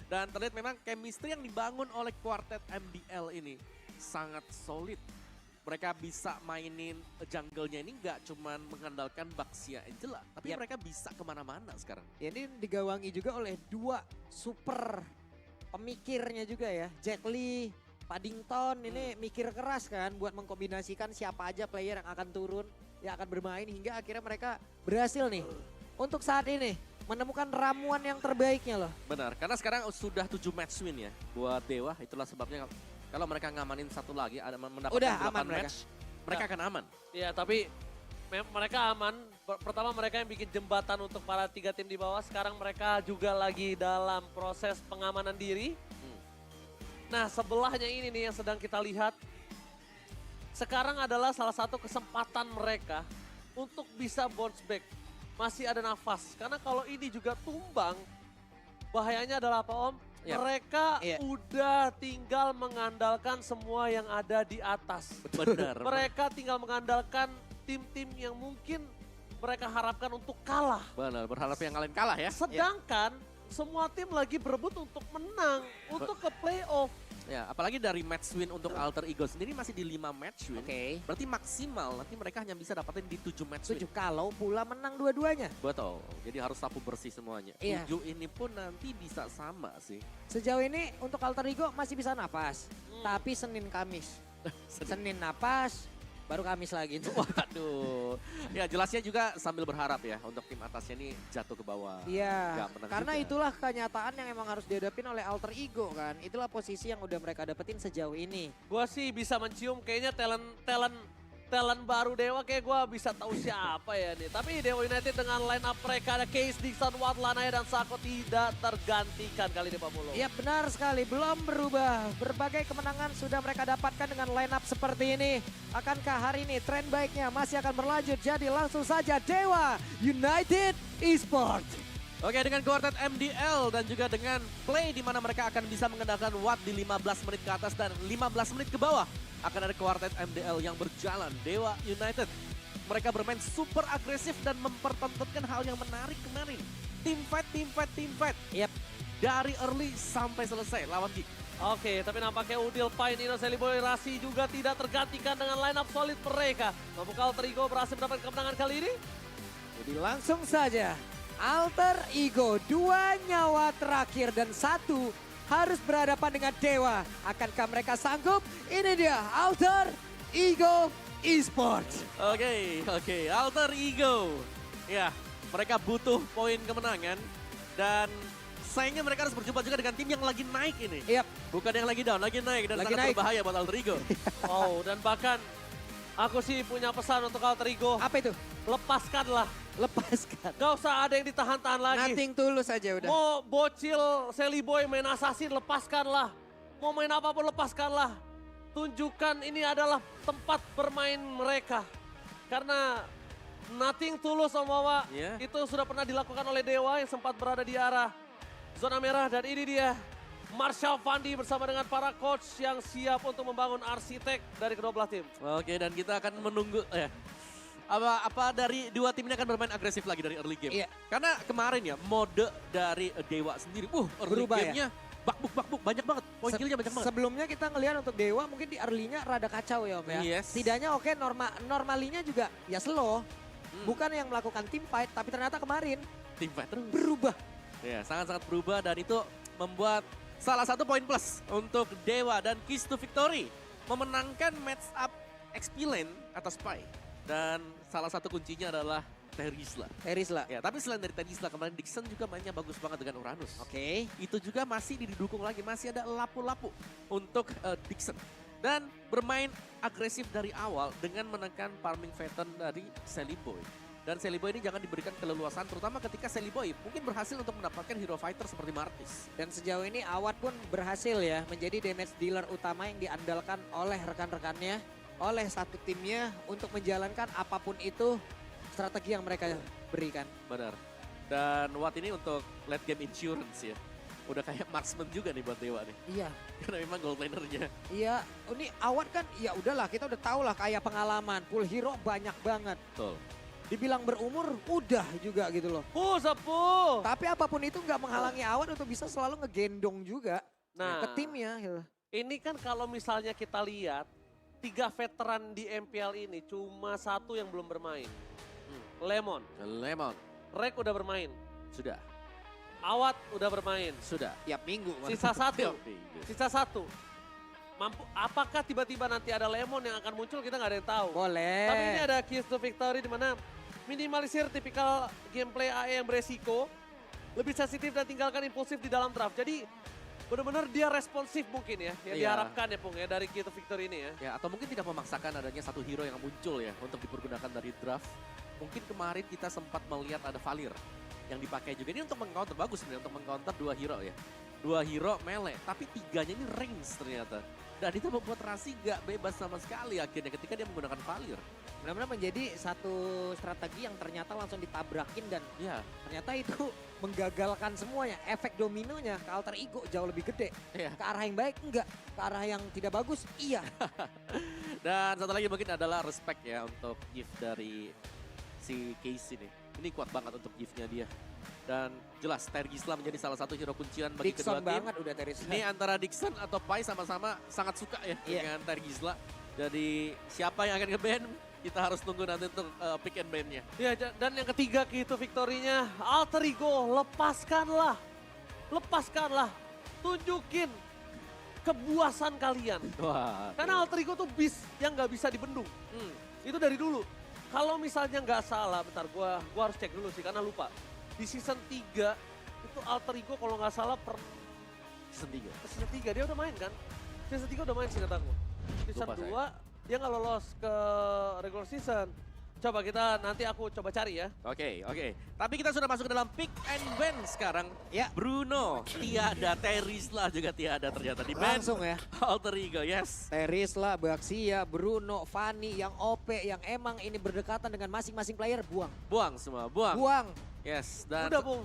Dan terlihat memang chemistry yang dibangun oleh kuartet MDL ini sangat solid. Mereka bisa mainin jungle-nya ini nggak cuman mengandalkan Baxia Angela, tapi Yap. mereka bisa kemana-mana sekarang. Ya, ini digawangi juga oleh dua super pemikirnya juga ya. Jack Lee, Paddington ini mikir keras kan buat mengkombinasikan siapa aja player yang akan turun, yang akan bermain hingga akhirnya mereka berhasil nih untuk saat ini menemukan ramuan yang terbaiknya loh. Benar, karena sekarang sudah 7 match win ya buat Dewa. Itulah sebabnya kalau mereka ngamanin satu lagi, ada mendapatkan Udah 8 aman mereka. match, mereka akan aman. Iya, tapi mereka aman. Pertama mereka yang bikin jembatan untuk para 3 tim di bawah. Sekarang mereka juga lagi dalam proses pengamanan diri. Nah, sebelahnya ini nih yang sedang kita lihat. Sekarang adalah salah satu kesempatan mereka untuk bisa bounce back. Masih ada nafas. Karena kalau ini juga tumbang, bahayanya adalah apa, Om? Yap. Mereka Iya. udah tinggal mengandalkan semua yang ada di atas. Benar. Mereka tinggal mengandalkan tim-tim yang mungkin mereka harapkan untuk kalah. Benar, berharap yang kalian kalah ya. Sedangkan semua tim lagi berebut untuk menang, untuk ke playoff. Ya, apalagi dari match win untuk Alter Ego sendiri masih di 5 match win. Oke. Berarti maksimal nanti mereka hanya bisa dapetin di 7 match win. 7 kalau pula menang dua-duanya. Betul, jadi harus sapu bersih semuanya. Iya. 7 ini pun nanti bisa sama sih. Sejauh ini untuk Alter Ego masih bisa napas. Tapi Senin Kamis. Senin napas, baru Kamis lagi. Waduh. Ya jelasnya juga sambil berharap ya untuk tim atasnya ini jatuh ke bawah. Iya, Nggak menang karena juga. itulah kenyataan yang emang harus dihadapin oleh Alter Ego kan. Itulah posisi yang udah mereka dapetin sejauh ini. Gua sih bisa mencium kayaknya talent baru Dewa, kayak gua bisa tahu siapa ya nih. Tapi Dewa United dengan line up mereka ada Case, Dixon, Watt, Lanaya dan Sako tidak tergantikan kali ini Pak Mulo. Iya benar sekali, belum berubah. Berbagai kemenangan sudah mereka dapatkan dengan line up seperti ini. Akankah hari ini tren baiknya masih akan berlanjut? Jadi langsung saja Dewa United Esports. Oke, dengan kuartet MDL dan juga dengan play di mana mereka akan bisa mengandalkan Watt di 15 menit ke atas dan 15 menit ke bawah. Akan ada kuartet MDL yang berjalan, Dewa United. Mereka bermain super agresif dan mempertontonkan hal yang menarik kemarin. Team fight, team fight, team fight. Yap. Dari early sampai selesai lawan Geek. Oke, tapi nampaknya Udil, Pine, Ino, Seliboy, Rasi juga tidak tergantikan dengan line up solid mereka. Mampukah Alter Ego berhasil mendapatkan kemenangan kali ini? Jadi langsung saja Alter Ego 2 nyawa terakhir dan 1 harus berhadapan dengan Dewa. Akankah mereka sanggup? Ini dia Alter Ego Esports. Oke, Alter Ego. Ya, mereka butuh poin kemenangan dan sayangnya mereka harus berjumpa juga dengan tim yang lagi naik ini. Yap. Bukan yang lagi down, lagi naik dan Lagi sangat naik. berbahaya buat Alter Ego. Oh, dan bahkan aku sih punya pesan untuk Alter Ego. Apa itu? Lepaskanlah. Lepaskan. Gak usah ada yang ditahan-tahan lagi. Nothing tulus aja udah. Mau bocil Seliboy main assassin, lepaskanlah. Mau main apapun, lepaskanlah. Tunjukkan ini adalah tempat bermain mereka. Karena nothing tulus Om Wawa. Iya. Itu sudah pernah dilakukan oleh Dewa yang sempat berada di arah zona merah. Dan ini dia Marshall Fandi bersama dengan para coach yang siap untuk membangun arsitek dari kedua belah tim. Oke, dan kita akan menunggu apa dari dua tim ini akan bermain agresif lagi dari early game. Iya. Karena kemarin ya mode dari Dewa sendiri, early Berubah ya? game-nya bakbuk banyak banget. Poin killnya banyak banget. Sebelumnya kita ngelihat untuk Dewa mungkin di early-nya rada kacau ya Om ya. Yes. Setidaknya oke normalinya juga ya slow. Bukan yang melakukan team fight tapi ternyata kemarin Team fight terus. berubah. Ya, sangat-sangat berubah dan itu membuat salah satu poin plus untuk Dewa dan Keys to Victory. Memenangkan match up XP lane atas Pai. Dan salah satu kuncinya adalah Terisla. Terisla. Ya, tapi selain dari Terisla kemarin Dixon juga mainnya bagus banget dengan Uranus. Oke. Itu juga masih didukung lagi, masih ada lapu-lapu untuk Dixon. Dan bermain agresif dari awal dengan menekan farming pattern dari Seliboy. Dan Seliboy ini jangan diberikan keleluasan, terutama ketika Seliboy mungkin berhasil untuk mendapatkan hero fighter seperti Martis. Dan sejauh ini Awad pun berhasil ya menjadi damage dealer utama yang diandalkan oleh rekan-rekannya, oleh satu timnya untuk menjalankan apapun itu strategi yang mereka berikan. Benar. Dan Watt ini untuk late game insurance ya. Udah kayak marksman juga nih buat Dewa nih. Iya. Karena memang gold lanernya. Iya, ini Awad kan ya udahlah kita udah tahu lah kayak pengalaman. Full hero banyak banget. Betul. dibilang berumur udah juga gitu loh. Sepuh. Tapi apapun itu nggak menghalangi Awan untuk bisa selalu ngegendong juga Nah, ke timnya gitu. ini kan kalau misalnya kita lihat 3 veteran di MPL ini cuma 1 yang belum bermain. Lemon, Rek udah bermain, Sudah. Awat udah bermain. Sudah. Tiap minggu. Sisa 1. Tiap minggu. Sisa 1. Apakah tiba-tiba nanti ada Lemon yang akan muncul, kita nggak ada yang tahu. Boleh. Tapi ini ada keys to victory di mana minimalisir tipikal gameplay AE yang beresiko, lebih sensitif dan tinggalkan impulsif di dalam draft. Jadi benar-benar dia responsif mungkin ya, yang Iya. diharapkan ya Pung ya dari key to victory ini ya. Ya, atau mungkin tidak memaksakan adanya satu hero yang muncul ya untuk dipergunakan dari draft. Mungkin kemarin kita sempat melihat ada Valir yang dipakai juga. Ini untuk meng-counter, bagus sebenarnya untuk meng-counter 2 hero ya. 2 hero melee, tapi 3-nya ini range ternyata. Dan itu membuat Rasi gak bebas sama sekali akhirnya ketika dia menggunakan Valir. Benar-benar menjadi satu strategi yang ternyata langsung ditabrakin dan Ya, ternyata itu menggagalkan semuanya. Efek dominonya ke alter ego jauh lebih gede. ya. Ke arah yang baik enggak, ke arah yang tidak bagus iya. Dan satu lagi mungkin adalah respect ya untuk gift dari si Casey nih. Ini kuat banget untuk gift-nya dia. Dan jelas Tergisla menjadi salah satu hero kuncian bagi Dixon kedua tim. banget udah Teris. Ini antara Dixon atau Pai sama-sama sangat suka ya dengan Tergisla. Jadi siapa yang akan nge-ban kita harus tunggu nanti untuk pick and ban-nya. Ya, dan yang ketiga key to victory-nya alter ego, lepaskanlah. Lepaskanlah. Tunjukin kepuasan kalian. Wah. Karena alter ego tuh beast yang nggak bisa dibendung. Itu dari dulu. Kalau misalnya nggak salah, bentar gua harus cek dulu sih karena lupa. Di season 3 itu alter ego kalau nggak salah season 3 dia udah main kan? Season 3 udah main sih kataku. Season Lupa 2 dia nggak lolos ke regular season. Coba aku coba cari ya. Oke. Tapi kita sudah masuk ke dalam pick and ban sekarang. Ya. Bruno tiada, Tergisla juga tiada ternyata di ban. Langsung ya. Alter ego, yes. Teris lah, Baxia, Bruno, Fanny yang OP yang emang ini berdekatan dengan masing-masing player buang. Buang semua, buang. Buang. Yes, dan Udah Bung,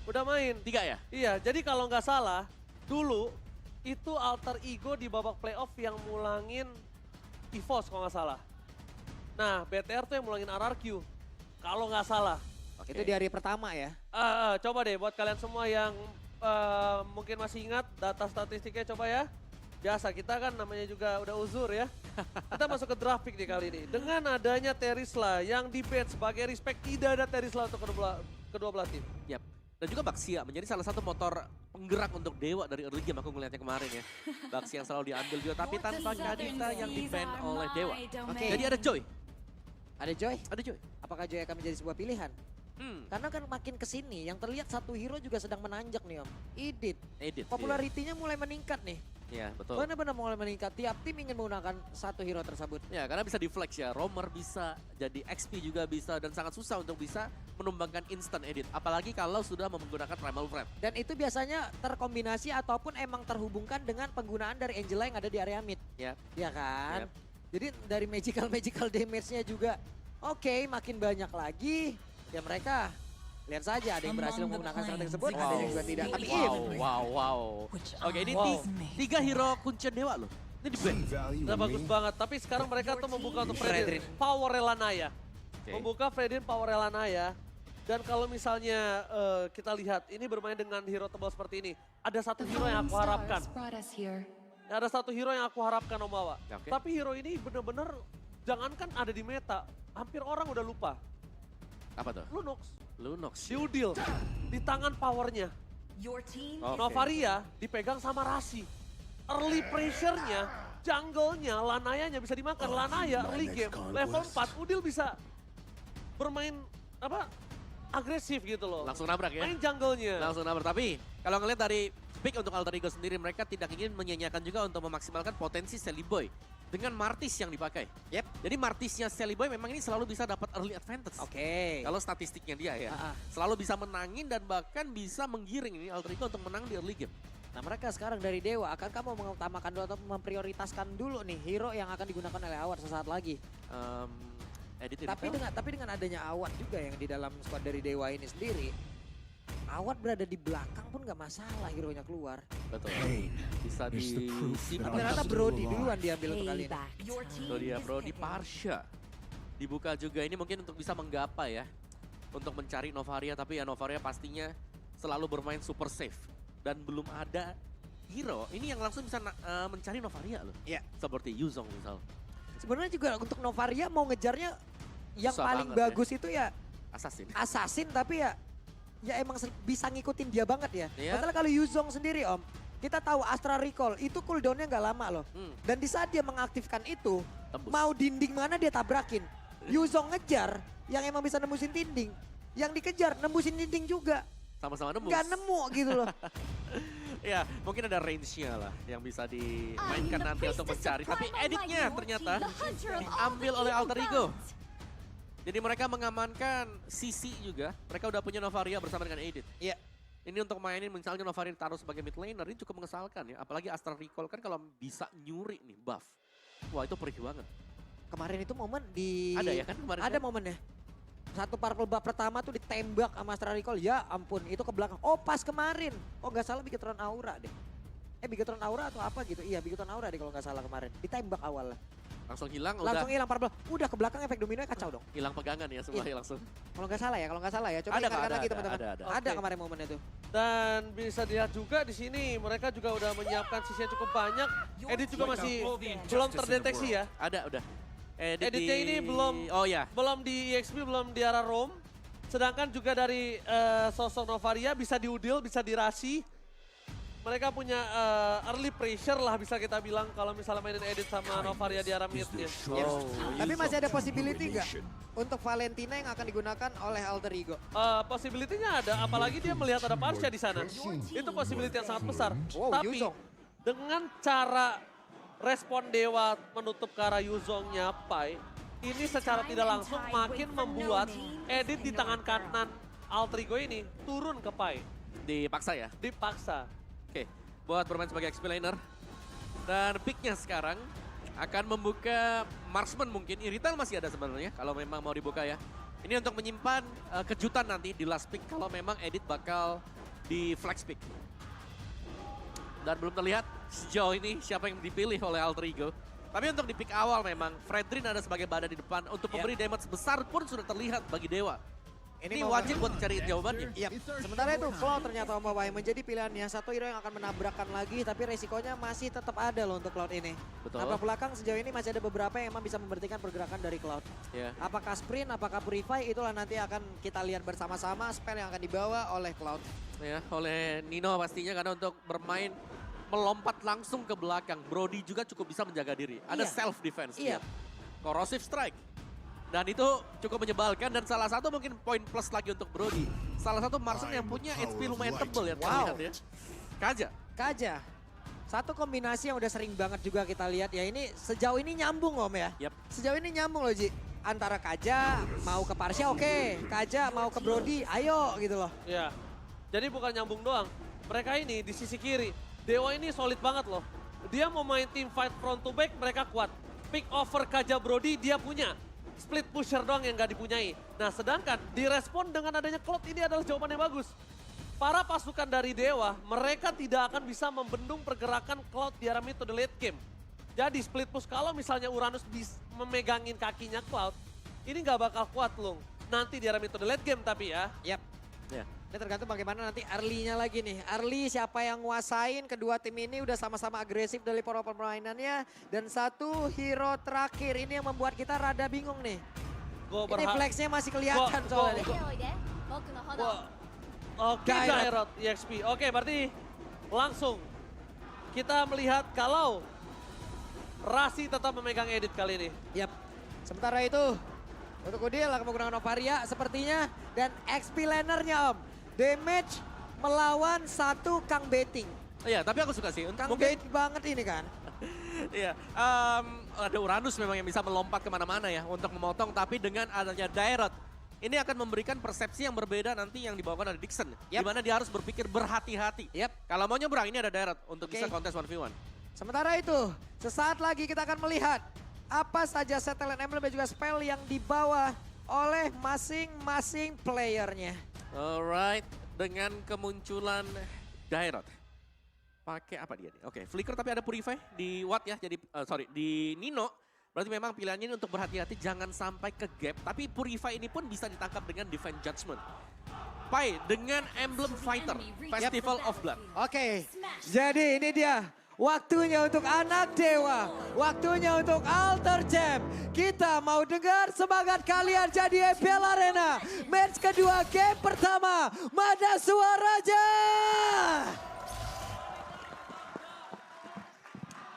udah main. 3 ya? Iya, jadi kalau nggak salah dulu itu alter ego di babak playoff yang mulangin EVOS kalau nggak salah. Nah, BTR tuh yang mulangin RRQ. Kalau nggak salah. Oke. Itu di hari pertama ya. Coba deh buat kalian semua yang mungkin masih ingat data statistiknya coba ya. Biasa kita kan namanya juga udah uzur ya. Kita masuk ke draft pick nih kali ini. Dengan adanya Tergisla yang di-ban sebagai respect, tidak ada Tergisla untuk kedua belah tim. Yap. Dan juga Baxia menjadi salah satu motor penggerak untuk Dewa dari early game aku ngeliatnya kemarin ya. Baxia yang selalu diambil juga tapi tanpa Kadita yang di-ban oleh Dewa. Oke. Jadi ada Joy. Ada Joy. Ada Joy. Apakah Joy akan menjadi sebuah pilihan? Karena kan makin kesini yang terlihat satu hero juga sedang menanjak nih Om. Edit. Edit. Popularitinya mulai meningkat nih. Iya, betul. Benar-benar mulai meningkat. Tiap tim ingin menggunakan satu hero tersebut. Ya, karena bisa di-flex ya. Roamer bisa, jadi XP juga bisa, dan sangat susah untuk bisa menumbangkan instant edit. Apalagi kalau sudah menggunakan Primal Friend. Dan itu biasanya terkombinasi ataupun emang terhubungkan dengan penggunaan dari Angela yang ada di area mid. Ya. Ya kan? Yep. Jadi dari magical damage-nya juga oke, makin banyak lagi. Ya mereka lihat saja ada yang berhasil menggunakan strategi tersebut, ada yang juga tidak. Tapi Wow. Oke, ini Wow. 3 hero kuncian Dewa loh. Ini di-ban. Udah bagus banget, tapi sekarang mereka tuh membuka untuk Fredrin. Power Elanaya. Oke. Membuka Fredrin Power Elanaya. Dan kalau misalnya kita lihat, ini bermain dengan hero tebal seperti ini. Ada satu hero yang aku harapkan. Ada satu hero yang aku harapkan Om Wawa. Oke. Tapi hero ini bener-bener, jangankan ada di meta, hampir orang udah lupa. Apa tuh? Lunox. Shieldil, di tangan powernya. Oke. Novaria dipegang sama Rasi. Early pressure-nya, jungle-nya, Lanayanya bisa dimakan. Lanaya early game, level 4, Udil bisa bermain agresif gitu loh. Langsung nabrak ya? Main jungle-nya. Langsung nabrak. Tapi kalau ngeliat dari pick untuk Alter Ego sendiri, mereka tidak ingin menyanyiakan juga untuk memaksimalkan potensi Sally Boy dengan Martis yang dipakai. Yep. Jadi Martisnya Sally Boy memang ini selalu bisa dapat early advantage. Oke. Kalau statistiknya dia ya. Selalu bisa menangin dan bahkan bisa menggiring ini Alter Ego untuk menang di early game. Nah mereka sekarang dari Dewa, akankah mau mengutamakan dulu atau memprioritaskan dulu nih hero yang akan digunakan oleh Awat sesaat lagi? Tapi dengan adanya Awat juga yang di dalam squad dari Dewa ini sendiri, Awat berada di belakang pun gak masalah hero-nya keluar. Betul. Bisa Tapi ternyata Brody duluan diambil untuk kali ini. Itu dia Brody Parsha. Dibuka juga ini mungkin untuk bisa menggapai ya. Untuk mencari Novaria, tapi ya Novaria pastinya selalu bermain super safe. Dan belum ada hero, ini yang langsung bisa mencari Novaria loh. Iya. Seperti Yuzong misal. Sebenarnya juga untuk Novaria mau ngejarnya yang Susah paling banget ya. bagus itu ya Assassin. Assassin, tapi ya emang bisa ngikutin dia banget ya. Iya. Padahal kalau Yuzong sendiri Om, kita tahu Astra Recall itu cooldownnya nggak lama loh. Dan di saat dia mengaktifkan itu, Tembus. mau dinding mana dia tabrakin. Yuzong ngejar yang emang bisa nembusin dinding. Yang dikejar nembusin dinding juga. Sama-sama nembus. Nggak nemu gitu loh. Ya, mungkin ada range-nya lah yang bisa dimainkan nanti untuk mencari. Tapi editnya ternyata diambil oleh Alter Ego. Jadi mereka mengamankan CC juga. Mereka udah punya Novaria bersama dengan Edit. Iya. Ini untuk mainin misalnya Novaria ditaruh sebagai mid laner, ini cukup mengesalkan ya. Apalagi Astral Recall kan kalau bisa nyuri nih buff. Wah itu perih banget. Kemarin itu momen di... Ada ya kan kemarin? Ada kan? momennya. Satu purple buff pertama tuh ditembak sama Astra Recall. Ya ampun, itu ke belakang. Oh pas kemarin. Oh nggak salah Bigetron Aura deh. Bigetron Aura atau apa gitu. Iya Bigetron Aura deh kalau nggak salah kemarin. Ditembak awal. Langsung hilang, Langsung hilang purple. Udah ke belakang efek dominonya kacau dong. hilang pegangan ya semuanya langsung. Kalau nggak salah ya. Coba Ada, ingatkan ada, lagi ada, teman-teman. ada. Ada Oke. kemarin momen itu. Dan bisa dilihat juga di sini mereka juga udah menyiapkan sisi yang cukup banyak. Edit juga masih belum terdeteksi ya. Ada udah. Editnya ini belum- Oh ya. Belum di EXP, belum di arah Rome. Sedangkan juga dari sosok Novaria bisa diudil, bisa dirasi. Mereka punya early pressure lah bisa kita bilang kalau misalnya mainin Edit sama Novaria di arah mid ya. Oh, Tapi masih ada possibility nggak untuk Valentina yang akan digunakan oleh Alter Ego? Possibility-nya ada, apalagi dia melihat ada Parsha di sana. Itu possibility yang sangat besar. Wow, Tapi Yuzong. dengan cara respon Dewa menutup ke arah Yuzongnya Pai, ini secara tidak langsung makin membuat Edit di tangan kanan Alter Ego ini turun ke Pai. Dipaksa ya. Dipaksa. Oke, buat bermain sebagai XP laner. Dan picknya sekarang akan membuka marksman mungkin. Irital masih ada sebenarnya kalau memang mau dibuka ya. Ini untuk menyimpan kejutan nanti di last pick kalau memang Edit bakal di flex pick. Dan belum terlihat sejauh ini siapa yang dipilih oleh Alter Ego. Tapi untuk di pick awal memang Fredrin ada sebagai badan di depan untuk memberi damage besar pun sudah terlihat bagi Dewa. Ini mau- wajib buat cari jawabannya. Iya. Sementara itu Cloud ternyata Om Bapak yang menjadi pilihannya. Satu hero yang akan menabrakkan lagi, tapi resikonya masih tetap ada loh untuk Cloud ini. Betul. Nampak belakang sejauh ini masih ada beberapa yang emang bisa memberhentikan pergerakan dari Cloud. Ya. Apakah sprint, apakah purify, itulah nanti akan kita lihat bersama-sama spell yang akan dibawa oleh Cloud. Ya, oleh Nino pastinya karena untuk bermain melompat langsung ke belakang. Brody juga cukup bisa menjaga diri. Ada Iya. self defense. Iya. Corrosive strike. Dan itu cukup menyebalkan dan salah satu mungkin poin plus lagi untuk Brody. Salah satu marksman yang punya HP lumayan tebel ya terlihat ya. Kaja. Kaja. Satu kombinasi yang udah sering banget juga kita lihat ya, ini sejauh ini nyambung Om ya. Yap. Sejauh ini nyambung loh Ji. Antara Kaja mau ke Parsha oke, Kaja mau ke Brody ayo gitu loh. Ya, jadi bukan nyambung doang. Mereka ini di sisi kiri, Dewa ini solid banget loh. Dia mau main team fight front to back, mereka kuat. Pick over Kaja Brody dia punya. Split pusher doang yang gak dipunyai. Nah sedangkan direspon dengan adanya Cloud ini adalah jawaban yang bagus. Para pasukan dari Dewa, mereka tidak akan bisa membendung pergerakan Cloud di arah mid to the late game. Jadi split push kalau misalnya Uranus bisa memegangin kakinya Cloud, ini gak bakal kuat loh. Nanti di arah mid to the late game tapi ya. Yap. Ya. Ini tergantung bagaimana nanti early-nya lagi nih. Early siapa yang nguasain, kedua tim ini udah sama-sama agresif dari pola permainannya. Dan satu hero terakhir ini yang membuat kita rada bingung nih. Gua Ini berharap. flexnya masih kelihatan soalnya nih. Oke, Dairot. Dairot EXP. Oke, berarti langsung kita melihat kalau Rasi tetap memegang Edit kali ini. Yap. Sementara itu untuk Udil akan menggunakan Novaria sepertinya. Dan XP lanernya Om. Damage melawan satu Kang Betting. Iya, tapi aku suka sih. Kang Mungkin bait banget ini kan. iya, ada Uranus memang yang bisa melompat kemana-mana ya untuk memotong. Tapi dengan adanya Dairot, ini akan memberikan persepsi yang berbeda nanti yang dibawakan oleh Dixon. Yap. Di mana dia harus berpikir berhati-hati. Yap. Kalau mau nyebrang ini ada Dairot untuk Oke. bisa kontes 1v1. Sementara itu, sesaat lagi kita akan melihat apa saja setelan emblem dan juga spell yang dibawa oleh masing-masing playernya. Alright, dengan kemunculan Dairot. Pakai apa dia nih? Oke, Flicker tapi ada Purify di Watt ya. Jadi sorry, di Nino Berarti memang pilihannya ini untuk berhati-hati jangan sampai ke gap. Tapi Purify ini pun bisa ditangkap dengan Divine Judgment. Pai dengan Emblem Fighter, Festival of Blood. Oke, jadi ini dia. Waktunya untuk anak dewa, waktunya untuk Alter Jam. Kita mau dengar semangat kalian jadi EPL Arena. Match kedua, game pertama, mana suaranya?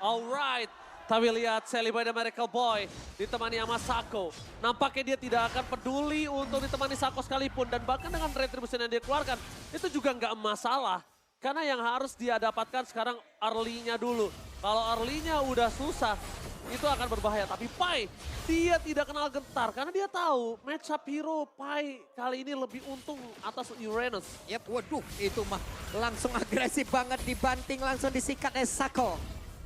Alright, tapi lihat Sally by the Miracle Boy ditemani sama Sako. Nampaknya dia tidak akan peduli untuk ditemani Sako sekalipun. Dan bahkan dengan retribution yang dia keluarkan, itu juga nggak masalah. Karena yang harus dia dapatkan sekarang early-nya dulu. Kalau early-nya udah susah, itu akan berbahaya. Tapi Pai, dia tidak kenal gentar. Karena dia tahu matchup hero Pai kali ini lebih untung atas Uranus. Yap, waduh itu mah langsung agresif banget dibanting langsung disikat Sako.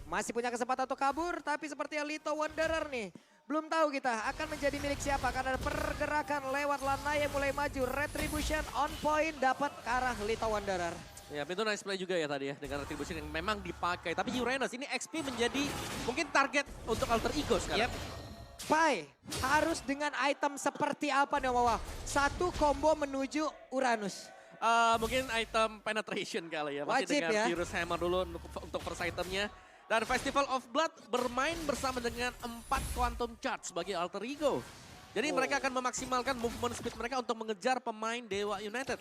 Masih punya kesempatan untuk kabur, tapi seperti Lito Wanderer nih. Belum tahu kita akan menjadi milik siapa karena ada pergerakan lewat Lanaya mulai maju. Retribution on point dapat ke arah Lito Wanderer. Ya, itu nice play juga ya tadi ya dengan Retribution yang memang dipakai. Tapi Uranus ini XP menjadi mungkin target untuk Alter Ego sekarang. Yep. Pai, harus dengan item seperti apa nih Wawa? Satu combo menuju Uranus. Mungkin item penetration kali ya. Masih Wajib dengan ya. Virus Hammer dulu untuk first itemnya. Dan Festival of Blood bermain bersama dengan 4 Quantum Charge sebagai Alter Ego. Jadi mereka akan memaksimalkan movement speed mereka untuk mengejar pemain Dewa United.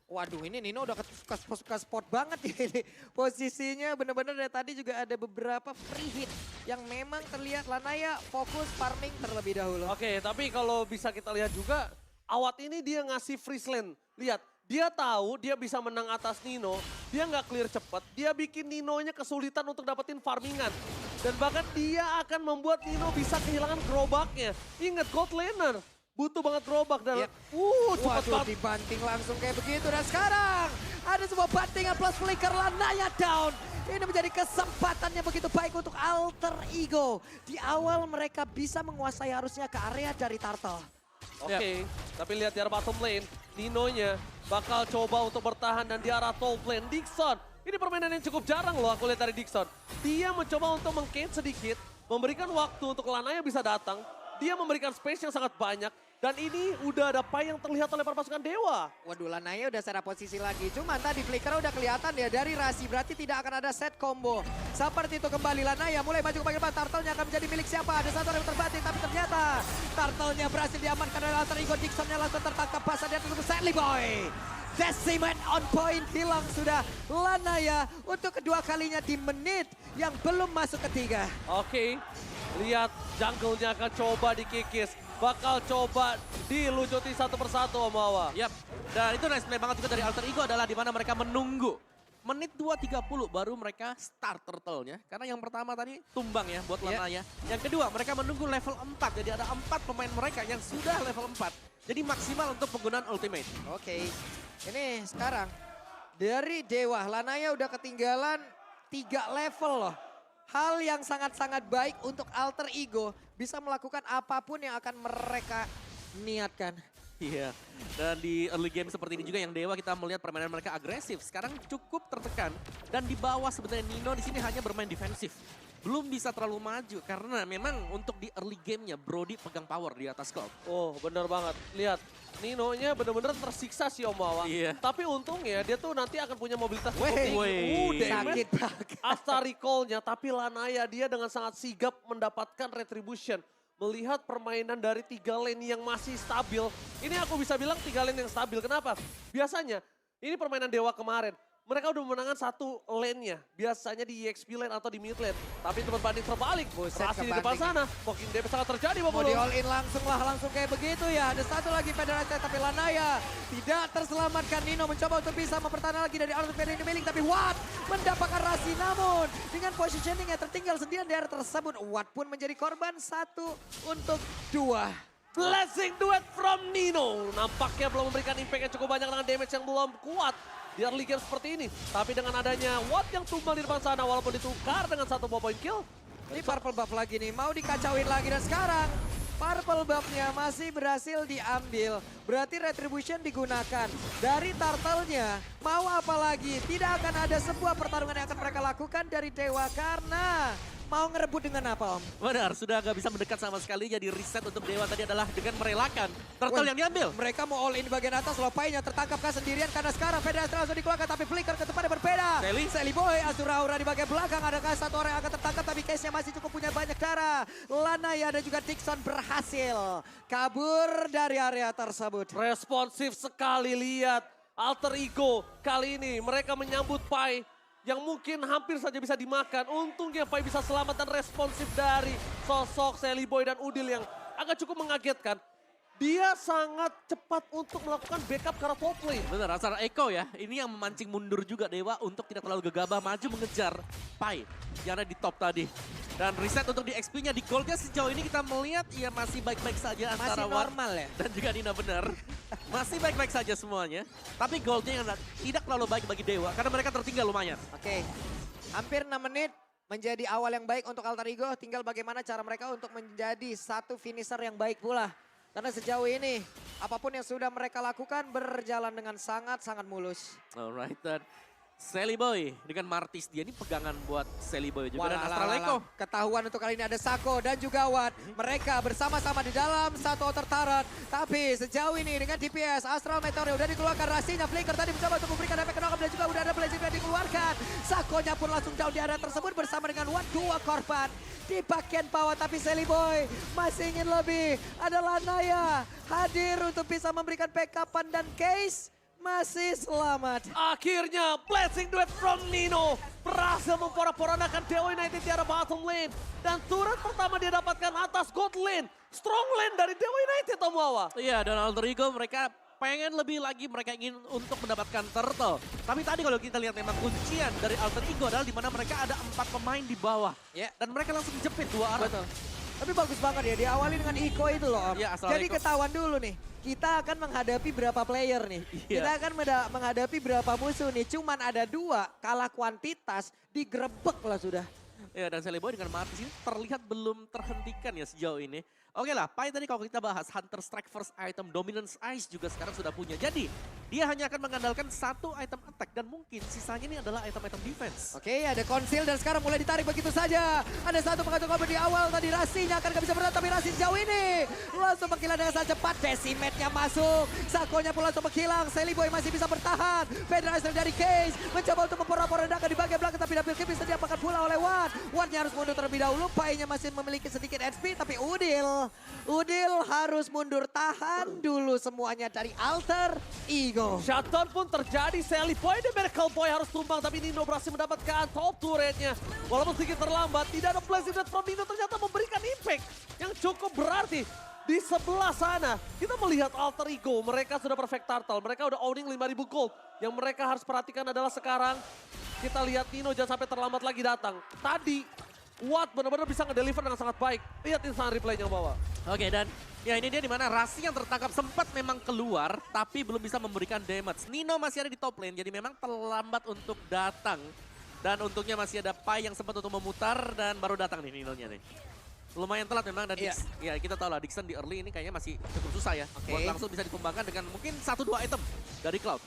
Waduh ini Nino udah ke spot banget ini. Posisinya bener-bener dari tadi juga ada beberapa free hit. Yang memang terlihat Lanaya fokus farming terlebih dahulu. Oke, tapi kalau bisa kita lihat juga, Awat ini dia ngasih freeze lane. Lihat, dia tahu dia bisa menang atas Nino. Dia nggak clear cepat, dia bikin Ninonya kesulitan untuk dapetin farmingan. Dan bahkan dia akan membuat Nino bisa kehilangan gerobaknya. Ingat, gold laner butuh banget gerobak dan Yep. cepat Waduh banget. dibanting langsung kayak begitu. Dan sekarang ada sebuah bantingan plus flicker Lanaya down. Ini menjadi kesempatannya begitu baik untuk Alter Ego. Di awal mereka bisa menguasai harusnya ke area dari Turtle. Oke, tapi lihat di arah bottom lane, Ninonya bakal coba untuk bertahan dan di arah top lane, Dixon. Ini permainan yang cukup jarang loh aku lihat dari Dixon. Dia mencoba untuk meng-cage sedikit, memberikan waktu untuk Lanaya bisa datang. Dia memberikan space yang sangat banyak. Dan ini udah ada Pai yang terlihat oleh para pasukan Dewa. Waduh Lanaya udah secara posisi lagi. Cuman tadi flicker udah kelihatan ya dari Rasi. Berarti tidak akan ada set combo. Seperti itu kembali Lanaya mulai maju ke bagian depan. Turtle-nya akan menjadi milik siapa? Ada satu yang terbanting tapi ternyata Turtle-nya berhasil diamankan oleh Alter Ego. Dixon-nya langsung tertangkap pas dia terus Sadly Boy. Decimate on point hilang sudah Lanaya untuk kedua kalinya di menit yang belum masuk ketiga. Oke, lihat jungle-nya akan coba dikikis. Bakal coba dilucuti satu persatu Om Wawa. Yap, dan itu nice play banget juga dari Alter Ego adalah di mana mereka menunggu. Menit 2.30 baru mereka start turtle-nya. Karena yang pertama tadi tumbang ya buat Lanaya. Yang kedua mereka menunggu level 4. Jadi ada 4 pemain mereka yang sudah level 4. Jadi maksimal untuk penggunaan ultimate. Oke, ini sekarang dari Dewa Lanaya udah ketinggalan 3 level loh. Hal yang sangat-sangat baik untuk Alter Ego bisa melakukan apapun yang akan mereka niatkan. Iya, dan di early game seperti ini juga yang Dewa kita melihat permainan mereka agresif. Sekarang cukup tertekan dan di bawah sebenarnya Nino di sini hanya bermain defensif. Belum bisa terlalu maju karena memang untuk di early gamenya Brody pegang power di atas Cloud. Oh bener banget, lihat Ninonya bener-bener tersiksa sih Om Wawa. Iya. Tapi untungnya dia tuh nanti akan punya mobilitas cukup Weh, tinggi. sakit banget. After recall-nya, tapi Lanaya dia dengan sangat sigap mendapatkan retribution. Melihat permainan dari 3 lane yang masih stabil. Ini aku bisa bilang 3 lane yang stabil. Kenapa? Biasanya, ini permainan Dewa kemarin. Mereka udah memenangkan satu lane-nya. Biasanya di EXP lane atau di mid lane. Tapi tempat banding terbalik. Buset, Rasi di depan kebanting. sana. Mungkin dia sangat terjadi Bapak Mau Bulu. di all in langsung kayak begitu ya. Ada satu lagi Federasi tapi Lanaya tidak terselamatkan. Nino mencoba untuk bisa mempertahankan lagi dari Arthur Federasi Miling. Tapi Watt mendapatkan Rasi namun dengan positioning yang tertinggal sendirian di area tersebut. Watt pun menjadi korban 1 untuk 2. Blessing duet from Nino. Nampaknya belum memberikan impact yang cukup banyak dengan damage yang belum kuat di early game seperti ini. Tapi dengan adanya Watt yang tumbang di depan sana walaupun ditukar dengan 1 point kill. Ini purple buff lagi nih, mau dikacauin lagi dan sekarang purple buff-nya masih berhasil diambil. Berarti retribution digunakan. Dari turtle-nya, mau apa lagi? Tidak akan ada sebuah pertarungan yang akan mereka lakukan dari Dewa karena Mau ngerebut dengan apa, Om? Benar, sudah gak bisa mendekat sama sekali. Jadi reset untuk Dewa tadi adalah dengan merelakan turtle yang diambil. Mereka mau all in di bagian atas, Lopainya tertangkapkan sendirian karena sekarang Federasi langsung dikeluarkan, tapi Flicker ke tempatnya berbeda. Sally Boy, Asura Aura di bagian belakang, adakah satu orang yang akan tertangkap, tapi case-nya masih cukup punya banyak darah. Lanaya dan juga Dixon berhasil kabur dari area tersebut. Responsif sekali, lihat Alter Ego kali ini mereka menyambut Pai yang mungkin hampir saja bisa dimakan. Untungnya Pai bisa selamat dan responsif dari sosok Sally Boy dan Udil yang agak cukup mengagetkan. Dia sangat cepat untuk melakukan backup ke arah top lane. Benar, Asura Echo ya. Ini yang memancing mundur juga Dewa untuk tidak terlalu gegabah maju mengejar Pai yang ada di top tadi. Dan reset untuk di XP-nya, di gold-nya sejauh ini kita melihat ya masih baik-baik saja antara Masih Watt normal ya? dan juga Nina, benar. Masih baik-baik saja semuanya. Tapi gold-nya yang tidak terlalu baik bagi Dewa karena mereka tertinggal lumayan. Oke, hampir 6 menit menjadi awal yang baik untuk Alter Ego. Tinggal bagaimana cara mereka untuk menjadi satu finisher yang baik pula. Karena sejauh ini, apapun yang sudah mereka lakukan berjalan dengan sangat-sangat mulus. Alright, dan Sally Boy dengan Martis, dia ini pegangan buat Sally Boy juga. Dan Astral Echo. Ketahuan untuk kali ini ada Sako dan juga Watt. Mereka bersama-sama di dalam satu outer turret. Tapi sejauh ini dengan DPS, Astral Meteor udah dikeluarkan. Rasinya Flicker tadi mencoba untuk memberikan efek knock-up dan juga udah ada blazing yang dikeluarkan. Sakonya pun langsung down di area tersebut bersama dengan Watt, 2 korban. Di bagian bawah tapi Sally Boy masih ingin lebih. Ada Lanaya hadir untuk bisa memberikan backupan dan Case masih selamat. Akhirnya blessing duet from Nino berhasil memporak-porandakan Dewa United di arah bottom lane. Dan turret pertama dia dapatkan atas gold lane. Strong lane dari Dewa United, Om Wawa. Iya, dan Alter Ego mereka pengen lebih lagi, mereka ingin untuk mendapatkan turtle. Tapi tadi kalau kita lihat memang kuncian dari Alter Ego adalah di mana mereka ada 4 pemain di bawah. Ya. Dan mereka langsung jepit 2 arah. Betul. Tapi bagus banget ya, diawali dengan Iko itu loh Om. Iya, Astral Jadi Echo. ketahuan dulu nih, kita akan menghadapi berapa player nih. Iya. Kita akan menghadapi berapa musuh nih. Cuman ada 2, kalah kuantitas, digrebek lah sudah. Ya, dan Sally Boy dengan Martis ini terlihat belum terhentikan ya sejauh ini. Oke lah, Pai tadi kalau kita bahas Hunter Strike first item, Dominance Ice juga sekarang sudah punya. Jadi, dia hanya akan mengandalkan 1 item attack dan mungkin sisanya ini adalah item-item defense. Oke, ada konsil dan sekarang mulai ditarik begitu saja. Ada satu pengatur kabel di awal tadi, Rasinya akan gak bisa bertahan, tapi Rasi sejauh ini langsung menghilang dengan sangat cepat. Decimate'nya masuk, Sakonya pun langsung menghilang. Sally Boy masih bisa bertahan. Federasi dari Case mencoba untuk memporak-porandakan di bagian belakang, tapi Double Kill bisa diapakan pula oleh Watt. Wattnya harus mundur terlebih dahulu, Pai-nya masih memiliki sedikit HP, tapi Udil harus mundur, tahan dulu semuanya dari Alter Ego. Shutdown pun terjadi, Sally Boy dan Miracle Boy harus tumbang, tapi Nino berhasil mendapatkan top turretnya. Walaupun sedikit terlambat, tidak ada blessing duet from Nino ternyata memberikan impact yang cukup berarti. Di sebelah sana, kita melihat Alter Ego, mereka sudah perfect turtle, mereka udah owning 5.000 gold. Yang mereka harus perhatikan adalah sekarang, kita lihat Nino jangan sampai terlambat lagi datang. Tadi, Watt benar-benar bisa ngedeliver dengan sangat baik. Lihat instant replay-nya bawa. Oke, dan ya ini dia dimana Rasi yang tertangkap sempat memang keluar, tapi belum bisa memberikan damage. Nino masih ada di top lane, jadi memang terlambat untuk datang. Dan untungnya masih ada Pai yang sempat untuk memutar dan baru datang nih Nino-nya nih. Lumayan telat memang dan Iya. ya kita tahu lah Dixon di early ini kayaknya masih cukup susah ya. Oke. Buat langsung bisa dikembangkan dengan mungkin 1-2 item dari Cloud.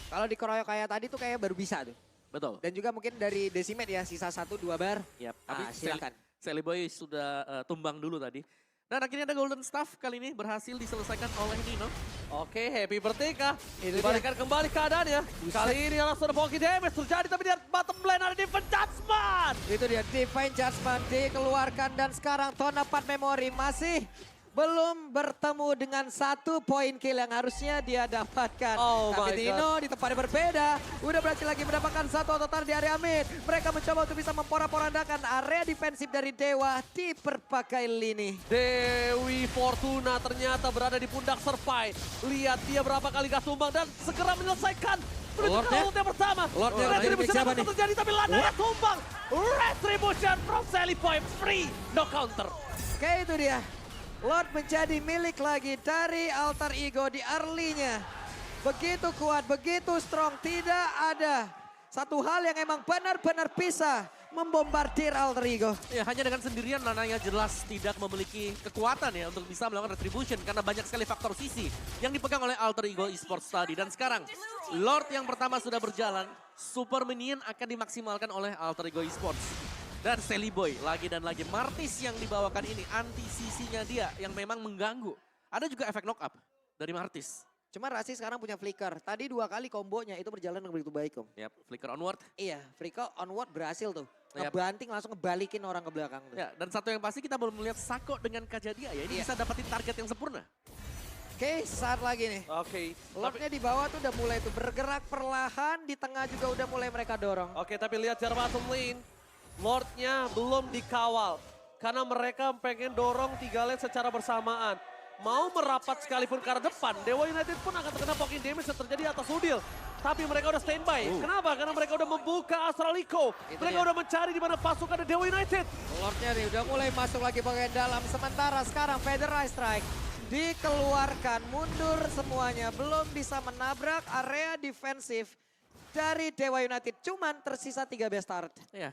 Kalau dikeroyok kayak tadi tuh kayak baru bisa tuh. Betul. Dan juga mungkin dari Decimate ya, sisa 1-2 bar. Yap, tapi Silakan. Sally Boy sudah tumbang dulu tadi. Dan akhirnya ada Golden Staff kali ini berhasil diselesaikan oleh Nino. Oke, happy birthday kah? Itu Dibalikan kembali keadaannya. Kali ini langsung ada Poki damage terjadi, tapi di bottom lane ada Divine Judgment. Itu dia, Divine Judgment dikeluarkan dan sekarang Tonepad Memory masih belum bertemu dengan 1 poin kill yang harusnya dia dapatkan. Oh Tapi my Dino di tempat yang berbeda, udah berhasil lagi mendapatkan 1 ototar di area mid. Mereka mencoba untuk bisa memporak-porandakan area defensif dari Dewa di berbagai lini. Dewi Fortuna ternyata berada di pundak Serpai. Lihat dia berapa kali gas tumbang dan segera menyelesaikan. Menuju ke Lordnya? ult yang pertama. Lordnya, Retribution siapa akan nih? terjadi tapi Lanaya tumbang. Retribution from Sally Boy free. No counter. Oke, itu dia. Lord menjadi milik lagi dari Alter Ego di early-nya. Begitu kuat, begitu strong. Tidak ada satu hal yang emang benar-benar bisa membombardir Alter Ego. Ya hanya dengan sendirian Lanaya jelas tidak memiliki kekuatan ya untuk bisa melakukan retribution karena banyak sekali faktor sisi yang dipegang oleh Alter Ego Esports tadi. Dan sekarang Lord yang pertama sudah berjalan, Super Minion akan dimaksimalkan oleh Alter Ego Esports. Dan Sally Boy lagi dan lagi. Martis yang dibawakan ini, anti-CC-nya dia yang memang mengganggu. Ada juga efek knock up dari Martis. Cuma Rasi sekarang punya flicker. Tadi 2 kali kombonya itu berjalan dengan begitu baik Om. Yap, flicker onward. Iya, flicker onward berhasil tuh. Yap. Ngebanting langsung ngebalikin orang ke belakang tuh. Ya, dan satu yang pasti kita belum melihat Sako dengan Kajadia ya. Ini Iya. bisa dapetin target yang sempurna. Oke, saat lagi nih. Oke. Lordnya di bawah tuh udah mulai tuh bergerak perlahan. Di tengah juga udah mulai mereka dorong. Oke, tapi lihat jarak bottom lane. Lordnya belum dikawal. Karena mereka pengen dorong 3 lane secara bersamaan. Mau merapat sekalipun ke arah depan, Dewa United pun akan terkena poking damage yang terjadi atas Udil. Tapi mereka udah standby. Kenapa? Karena mereka udah membuka Astral Echo. Itu Mereka dia. udah mencari di mana pasukan dari Dewa United. Lordnya nih udah mulai masuk lagi bagian dalam. Sementara sekarang Federal Strike dikeluarkan. Mundur semuanya. Belum bisa menabrak area defensif dari Dewa United. Cuman tersisa 3 best start. Ya.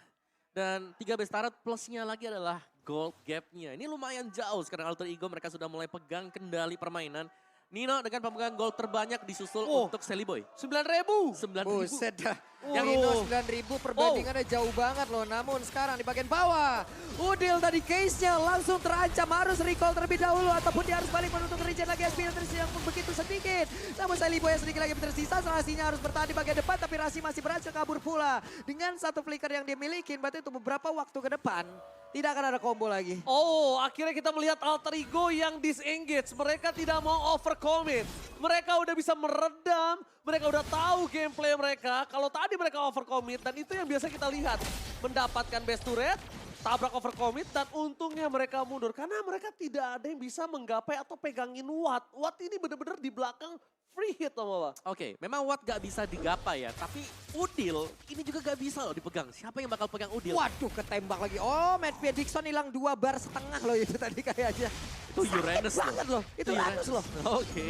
Dan 3 best turret plusnya lagi adalah gold gap-nya. Ini lumayan jauh sekarang Alter Ego mereka sudah mulai pegang kendali permainan. Nino dengan pemegang gol terbanyak disusul untuk Sally Boy. 9.000. 9.000. Buset dah. Oh. Yang Ino 9.000 perbandingannya jauh banget loh. Namun sekarang di bagian bawah. Udil tadi case-nya langsung terancam. Harus recall terlebih dahulu. Ataupun dia harus balik menuntut regen lagi. SP yang tersisa yang begitu sedikit. Namun Sally Boy yang sedikit lagi tersisa. Rasinya harus bertahan di bagian depan. Tapi Rasi masih berhasil kabur pula. Dengan satu flicker yang dia miliki. Berarti untuk beberapa waktu ke depan. Tidak akan ada combo lagi. Oh, akhirnya kita melihat Alter Ego yang disengage. Mereka tidak mau overcommit. Mereka udah bisa meredam, mereka udah tahu gameplay mereka. Kalau tadi mereka overcommit, dan itu yang biasa kita lihat. Mendapatkan best turret, tabrak overcommit, dan untungnya mereka mundur. Karena mereka tidak ada yang bisa menggapai atau pegangin Watt. Watt ini benar-benar di belakang free hit loh Mama. Oke, memang Watt gak bisa digapai ya. Tapi Udil ini juga gak bisa loh dipegang. Siapa yang bakal pegang Udil? Waduh, ketembak lagi. Oh, Matt Dixon hilang 2 bar setengah loh itu tadi kayaknya. Itu Uranus banget loh. Itu Uranus loh. Oke.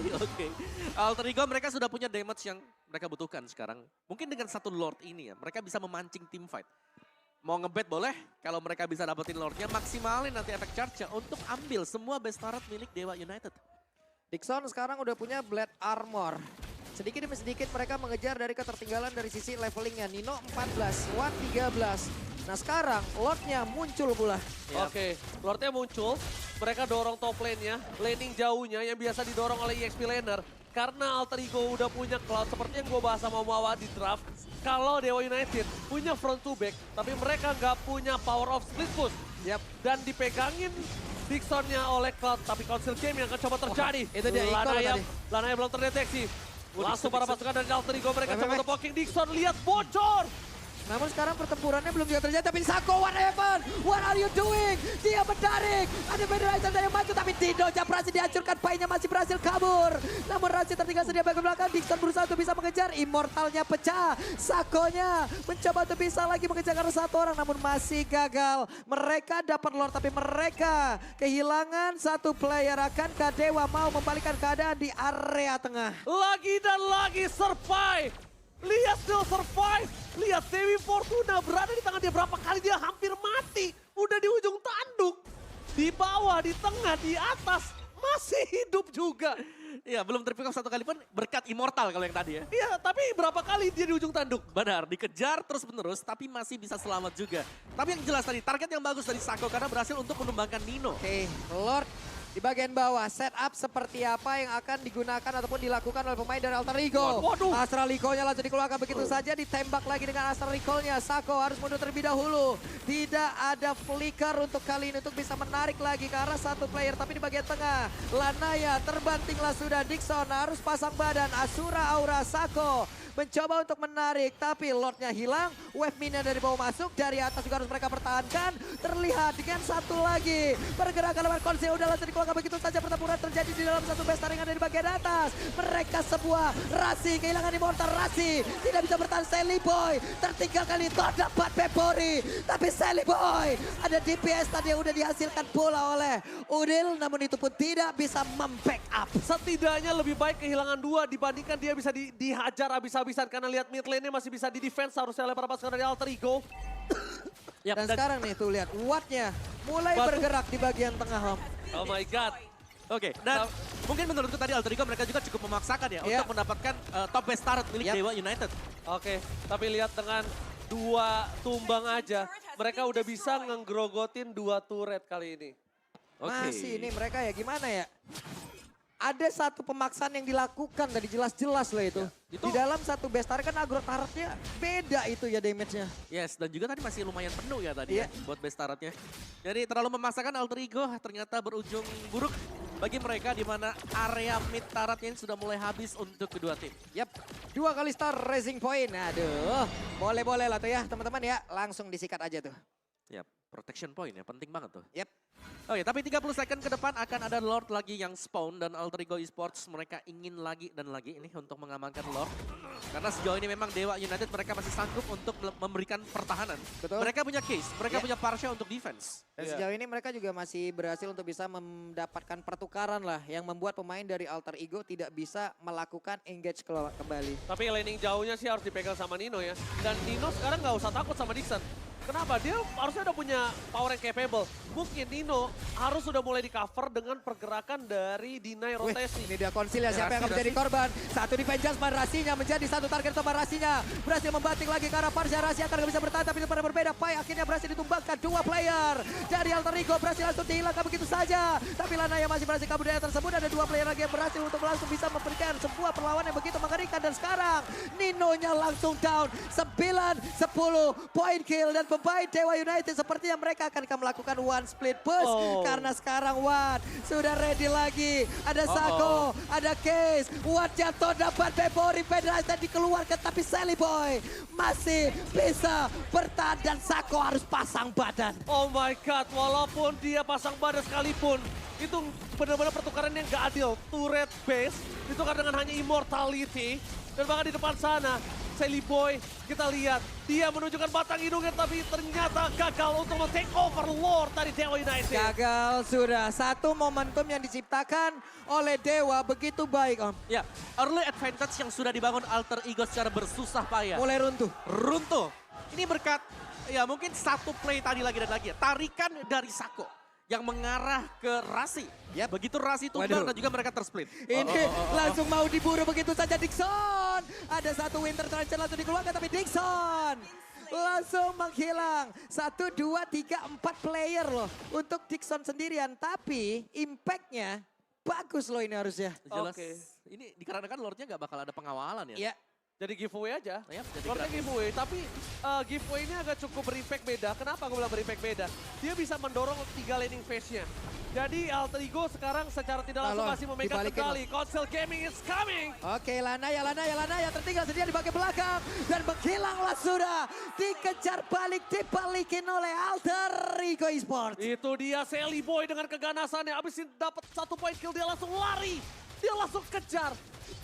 Alter Ego mereka sudah punya damage yang mereka butuhkan sekarang. Mungkin dengan satu Lord ini ya, mereka bisa memancing team fight. Mau ngebet boleh, kalau mereka bisa dapetin Lordnya, maksimalin nanti efek charge-nya untuk ambil semua best turret milik Dewa United. Dixon sekarang udah punya Blade Armor. Sedikit demi sedikit mereka mengejar dari ketertinggalan dari sisi levelingnya. Nino 14, Watt 13. Nah sekarang Lordnya muncul pula. Yap. Oke, Lordnya muncul. Mereka dorong top lane-nya, laning jauhnya yang biasa didorong oleh EXP laner. Karena Alter Ego udah punya Cloud seperti yang gue bahas sama Mawa di draft. Kalau Dewa United punya front to back, tapi mereka nggak punya power of split push. Yap. Dan dipegangin Dixonnya oleh Cloud, tapi Council Game yang akan coba terjadi. itu dia, Iko Lanaya, tadi. Lanaya belum terdeteksi. Langsung para pasukan dari Alter Ego mereka Wait, coba wait. untuk poking Dixon, lihat bocor. Namun sekarang pertempurannya belum juga terjadi. Tapi Sako, what happened? What are you doing? Dia mendarik. Ada Federation yang maju. Tapi Dido berhasil dihancurkan. Painya masih berhasil kabur. Namun Rasi tertinggal sedia bagian belakang. Dixon berusaha untuk bisa mengejar. Immortalnya pecah. Sakonya mencoba untuk bisa lagi mengejar karena 1 orang. Namun masih gagal. Mereka dapat Lord. Tapi mereka kehilangan 1 player. Akankah Dewa mau membalikan keadaan di area tengah? Lagi dan lagi survive. Lihat still survive. Lihat Dewi Fortuna berada di tangan dia. Berapa kali dia hampir mati. Udah di ujung tanduk. Di bawah, di tengah, di atas. Masih hidup juga. Iya, belum terpick off 1 kali pun berkat immortal kalau yang tadi ya. Iya, tapi berapa kali dia di ujung tanduk? Benar, dikejar terus menerus tapi masih bisa selamat juga. Tapi yang jelas tadi, target yang bagus dari Sako karena berhasil untuk menumbangkan Nino. Oke, Lord di bagian bawah, setup seperti apa yang akan digunakan ataupun dilakukan oleh pemain dari Alter Ego. Waduh. Astral Recall-nya langsung dikeluarkan begitu saja, ditembak lagi dengan Astral Recall-nya. Sako harus mundur terlebih dahulu. Tidak ada flicker untuk kali ini untuk bisa menarik lagi ke arah 1 player. Tapi di bagian tengah, Lanaya terbantinglah sudah. Dixon harus pasang badan. Asura Aura Sako mencoba untuk menarik, tapi Lordnya hilang. Wave minion dari bawah masuk, dari atas juga harus mereka pertahankan. Terlihat dengan 1 lagi. Pergerakan lawan Konseo udah langsung dikeluarkan begitu saja. Pertempuran terjadi di dalam 1 best yang ada di bagian atas. Mereka sebuah Rasi, kehilangan immortal Rasi. Tidak bisa bertahan Sally Boy. Tertinggal kali itu dapat Pepori. Tapi Sally Boy, ada DPS tadi yang udah dihasilkan pula oleh Udil. Namun itu pun tidak bisa membackup. Setidaknya lebih baik kehilangan 2 dibandingkan dia bisa dihajar habis-habisan. Karena lihat mid lane-nya masih bisa di-defense harusnya oleh para pasukan dari Alter Ego. Yap, Dan sekarang nih tuh lihat Watt-nya mulai Batu. bergerak di bagian tengah, Om. Oh my god. Oke, dan mungkin menurutku tadi Alter Ego mereka juga cukup memaksakan ya Iya. untuk mendapatkan top best turret milik Yap. Dewa United. Oke, tapi lihat dengan 2 tumbang aja. mereka udah bisa ngegrogotin 2 turret kali ini. Masih ini mereka ya gimana ya? Ada satu pemaksaan yang dilakukan tadi jelas-jelas loh itu. itu- Di dalam satu bestar kan agro turretnya beda itu ya damage-nya. Yes, dan juga tadi masih lumayan penuh ya tadi Iya. ya buat base turretnya. Jadi terlalu memaksakan Alter Ego ternyata berujung buruk bagi mereka di mana area mid turretnya ini sudah mulai habis untuk kedua tim. Yap, 2 kali star racing point. Aduh, boleh-boleh lah tuh ya teman-teman ya. Langsung disikat aja tuh. Ya, protection point ya penting banget tuh. Yap. Oke, tapi 30 second ke depan akan ada Lord lagi yang spawn dan Alter Ego Esports mereka ingin lagi dan lagi ini untuk mengamankan Lord. Karena sejauh ini memang Dewa United mereka masih sanggup untuk memberikan pertahanan. Betul. Mereka punya case, mereka Ya. punya Parsha untuk defense. Dan Iya. sejauh ini mereka juga masih berhasil untuk bisa mendapatkan pertukaran lah. Yang membuat pemain dari Alter Ego tidak bisa melakukan engage kembali. Tapi laning jauhnya sih harus dipegang sama Nino ya. Dan Nino sekarang nggak usah takut sama Dixon. Kenapa? Dia harusnya udah punya power yang capable. Mungkin Nino harus sudah mulai di cover dengan pergerakan dari deny Wih, rotasi. ini dia konsil ya, siapa yang akan Rasi, menjadi korban. Satu defense Jasmine, Rasinya menjadi satu target untuk Rasinya. Berhasil membanting lagi ke arah Parsha, Rasi akan bisa bertahan tapi pada berbeda. Pai akhirnya berhasil ditumbangkan 2 player. Dari Alter Ego berhasil langsung dihilangkan begitu saja. Tapi Lana yang masih berhasil kabur dari tersebut. Ada 2 player lagi yang berhasil untuk langsung bisa memberikan sebuah perlawanan yang begitu mengerikan. Dan sekarang Ninonya langsung down. 9-10 point kill dan pemain Dewa United sepertinya mereka akan melakukan one split push. Oh. Karena sekarang Wan sudah ready lagi. Ada Sako, ada Case. Wan jatuh dapat Bebori Federasi dan dikeluarkan. Tapi Sally Boy masih bisa bertahan dan Sako harus pasang badan. Oh my god, walaupun dia pasang badan sekalipun, itu benar-benar pertukaran yang gak adil. Turret base ditukar dengan hanya immortality. Dan bahkan di depan sana, Sally Boy kita lihat dia menunjukkan batang hidungnya tapi ternyata gagal untuk men-take over Lord dari Dewa United. Gagal sudah. Satu momentum yang diciptakan oleh Dewa begitu baik Om. Ya, early advantage yang sudah dibangun Alter Ego secara bersusah payah. Mulai runtuh. Runtuh. Ini berkat, ya mungkin satu play tadi lagi dan lagi ya. Tarikan dari Sako yang mengarah ke Rasi. Yap. Begitu Rasi tumbang Waduh. dan juga mereka tersplit. Ini langsung mau diburu begitu saja Dixon. Ada satu Winter Trencher langsung dikeluarkan tapi Dixon langsung menghilang. 1, 2, 3, 4 player loh untuk Dixon sendirian. Tapi impactnya bagus loh ini harusnya. Jelas. Oke. Ini dikarenakan Lordnya nggak bakal ada pengawalan ya. Iya. Jadi giveaway aja. Ya, jadi Lordnya gratis. giveaway, tapi giveaway ini agak cukup berimpact beda. Kenapa gue bilang berimpact beda? Dia bisa mendorong 3 laning phase-nya. Jadi Alter Ego sekarang secara tidak langsung Halo, masih memegang dibalikin, kendali. Console Gaming is coming! Oke, Lana ya tertinggal sedia di bagian belakang. Dan menghilanglah sudah. Dikejar balik, dibalikin oleh Alter Ego Esports. Itu dia Sally Boy dengan keganasannya. Abis itu dapat 1 point kill, dia langsung lari. Dia langsung kejar.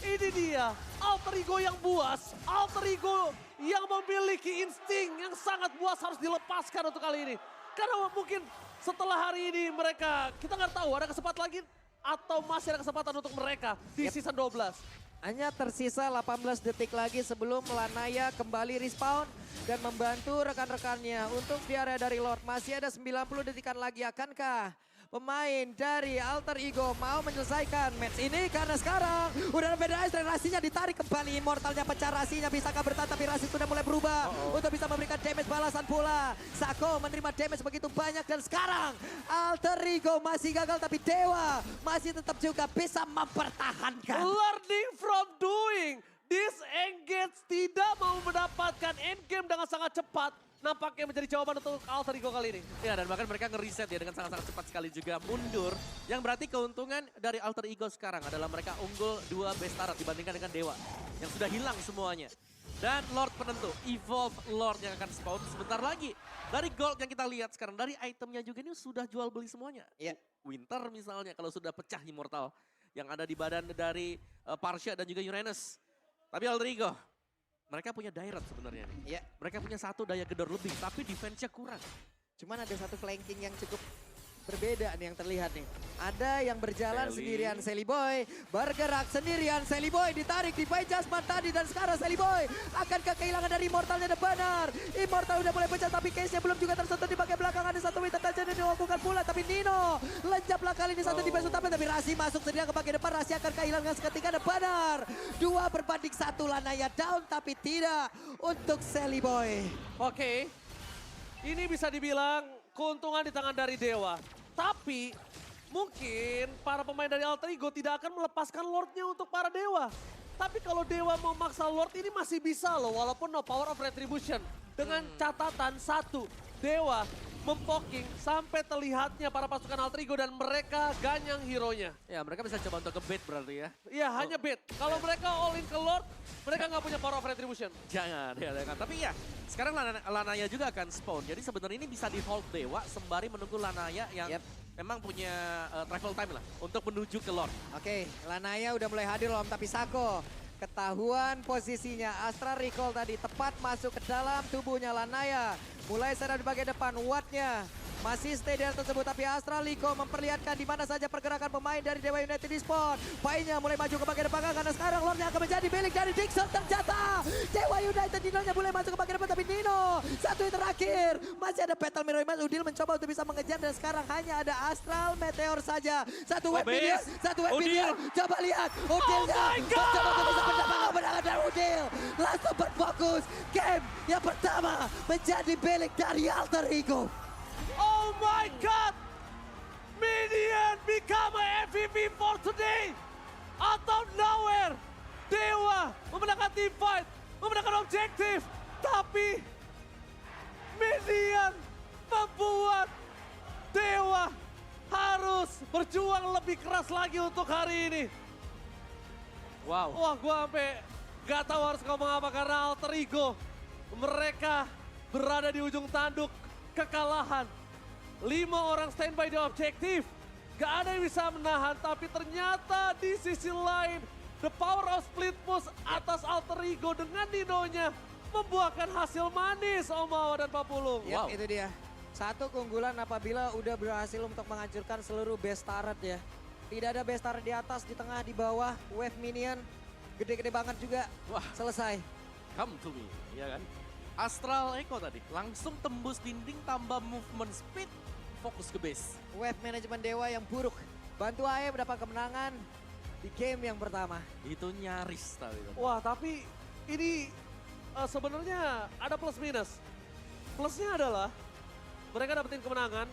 Ini dia, Alter Ego yang buas. Alter Ego yang memiliki insting yang sangat buas harus dilepaskan untuk kali ini. Karena mungkin setelah hari ini mereka, kita nggak tahu ada kesempatan lagi atau masih ada kesempatan untuk mereka di season 12. Hanya tersisa 18 detik lagi sebelum Lanaya kembali respawn dan membantu rekan-rekannya untuk di area dari Lord. Masih ada 90 detikan lagi, akankah pemain dari Alter Ego mau menyelesaikan match ini? Karena sekarang udah ada beda dan Rasinya ditarik kembali. Immortalnya pecah, Rasinya bisakah bertahan tapi Rasi sudah mulai berubah untuk bisa memberikan damage balasan pula. Sako menerima damage begitu banyak dan sekarang Alter Ego masih gagal tapi Dewa masih tetap juga bisa mempertahankan. Learning from doing. Disengage tidak mau mendapatkan endgame dengan sangat cepat. Nampaknya menjadi jawaban untuk Alter Ego kali ini. Ya, dan bahkan mereka ngereset ya dengan sangat-sangat cepat sekali juga mundur. Yang berarti keuntungan dari Alter Ego sekarang adalah mereka unggul 2 base turret dibandingkan dengan Dewa. Yang sudah hilang semuanya. Dan Lord penentu, Evolve Lord yang akan spawn sebentar lagi. Dari gold yang kita lihat sekarang, dari itemnya juga ini sudah jual beli semuanya. Iya. Winter misalnya kalau sudah pecah Immortal. Yang ada di badan dari Parsha dan juga Uranus. Tapi Alter Ego, mereka punya direct sebenarnya nih. Iya. Mereka punya 1 daya gedor lebih, tapi defense-nya kurang. Cuman ada satu flanking yang cukup berbeda nih yang terlihat nih. Ada yang berjalan Sally. sendirian Sally Boy, bergerak sendirian Sally Boy, ditarik di Jasmine tadi dan sekarang Sally Boy akankah kehilangan dari Immortalnya dan benar. Immortal udah mulai pecah tapi case-nya belum juga tersentuh di bagian belakang. Ada satu winter touch yang dilakukan pula tapi Nino lencaplah kali ini satu di base utama tapi Rasi masuk sedia ke bagian depan. Rasi akan kehilangan seketika dan benar. 2 berbanding 1 Lanaya down tapi tidak untuk Sally Boy. Oke. Ini bisa dibilang keuntungan di tangan dari Dewa. Tapi mungkin para pemain dari Alter Ego tidak akan melepaskan Lord-nya untuk para Dewa. Tapi kalau Dewa mau maksa Lord ini masih bisa loh, walaupun no power of retribution. Dengan catatan satu, Dewa mempoking sampai terlihatnya para pasukan Alter Ego dan mereka ganyang hero-nya. Ya, mereka bisa coba untuk nge-bait berarti ya. Iya, hanya bait. Kalau mereka all in ke Lord, mereka nggak punya power of retribution. Jangan, ya, jangan. Tapi ya, sekarang Lanaya juga akan spawn. Jadi sebenarnya ini bisa di hold Dewa sembari menunggu Lanaya yang memang punya travel time lah untuk menuju ke Lord. Oke, Lanaya udah mulai hadir loh, tapi Sako ketahuan posisinya. Astra recall tadi tepat masuk ke dalam tubuhnya Lanaya. Mulai sadar di bagian depan, Wattnya masih stay di hal tersebut, tapi Astra Liko memperlihatkan di mana saja pergerakan pemain dari Dewa United di spawn. Painya mulai maju ke bagian depan karena sekarang Lordnya akan menjadi milik dari Dixon. Ternyata Dewa United Nino-nya mulai masuk ke bagian depan, tapi Nino satu yang terakhir. Masih ada Battle Mirror Image, Udil mencoba untuk bisa mengejar dan sekarang hanya ada Astral Meteor saja. Satu web minion, satu web minion. Coba lihat Udilnya mencoba untuk bisa mendapatkan kemenangan dari Udil. Langsung berfokus, game yang pertama menjadi milik dari Alter Ego. Oh my God! Minion become a MVP for today! Out of nowhere! Dewa memenangkan team fight, memenangkan objektif, tapi Minion membuat Dewa harus berjuang lebih keras lagi untuk hari ini. Wow. Wah, gua sampai gak tahu harus ngomong apa karena Alter Ego mereka berada di ujung tanduk kekalahan. 5 orang standby di objektif. Gak ada yang bisa menahan, tapi ternyata di sisi lain the power of split push atas Alter Ego dengan Nino-nya membuahkan hasil manis Omawa dan Papulung. Yap, itu dia. Satu keunggulan apabila udah berhasil untuk menghancurkan seluruh base turret ya. Tidak ada base turret di atas, di tengah, di bawah. Wave minion gede-gede banget juga. Wah. Selesai. Come to me, ya kan? Astral Echo tadi langsung tembus dinding tambah movement speed, fokus ke base. Wave manajemen Dewa yang buruk. Bantu AE mendapat kemenangan di game yang pertama. Itu nyaris tapi. Wah, tapi ini sebenarnya ada plus minus. Plusnya adalah mereka dapetin kemenangan.